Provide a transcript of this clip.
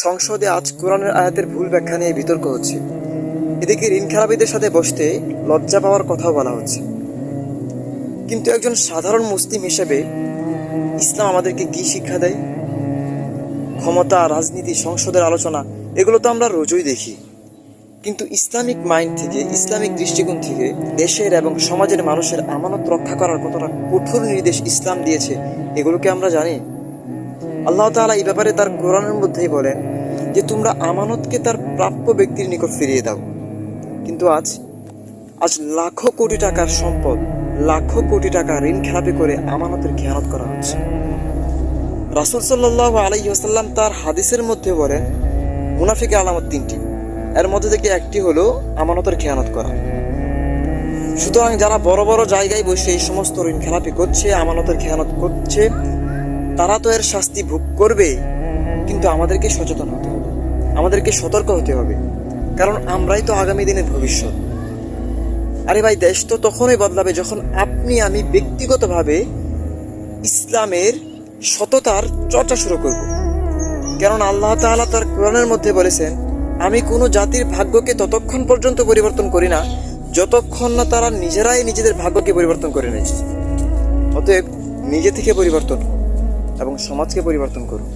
সংসদে আজ কোরআনের আয়াতের ভুল ব্যাখ্যা নিয়ে বিতর্ক হচ্ছে। এদিকে ঋণ খেলাপিদের সাথে বসতে লজ্জা পাওয়ার কথাও বলা হচ্ছে। কিন্তু একজন সাধারণ মুসলিম হিসেবে ইসলাম আমাদেরকে কি শিক্ষা দেয়? ক্ষমতা, রাজনীতি, সংসদের আলোচনা এগুলো তো আমরা রোজই দেখি, কিন্তু ইসলামিক মাইন্ড থেকে, ইসলামিক দৃষ্টিকোণ থেকে দেশের এবং সমাজের মানুষের আমানত রক্ষা করার কতটা কঠোর নির্দেশ ইসলাম দিয়েছে এগুলোকে আমরা জানি। আল্লাহ তাআলা এই ব্যাপারে তার কোরআনের মধ্যেই বলেন যে তোমরা আমানতকে তার প্রাপ্য ব্যক্তির নিকট ফিরিয়ে দাও। কিন্তু আজ লাখো কোটি টাকার সম্পদ, লাখো কোটি টাকা ঋণ খেলাপি করে আমানতের খেয়ানত করা হচ্ছে। রাসূল সাল্লাল্লাহু আলাইহি ওয়াসাল্লাম তার হাদিসের মধ্যে বলেন মুনাফিকের আলামত তিনটি, এর মধ্যে থেকে একটি হলো আমানতের খেয়ানত করা। সুতরাং যারা বড় বড় জায়গায় বসে এই সমস্ত ঋণ খেলাপি করছে, আমানতের খেয়ানত করছে, তারা তো এর শাস্তি ভোগ করবে, কিন্তু আমাদেরকে সচেতন হতে হবে, আমাদেরকে সতর্ক হতে হবে, কারণ আমরাই তো আগামী দিনের ভবিষ্যৎ। আরে ভাই, দেশ তো তখনই বদলাবে যখন আপনি আমি ব্যক্তিগতভাবে ইসলামের সততার চর্চা শুরু করব। কারণ আল্লাহ তাআলা তার কোরআনের মধ্যে বলেছেন, আমি কোনো জাতির ভাগ্যকে ততক্ষণ পর্যন্ত পরিবর্তন করি না যতক্ষণ না তারা নিজেরাই নিজেদের ভাগ্যকে পরিবর্তন করে নেয়। অতএব নিজে থেকে পরিবর্তন এবং সমাজকে পরিবর্তন করুন।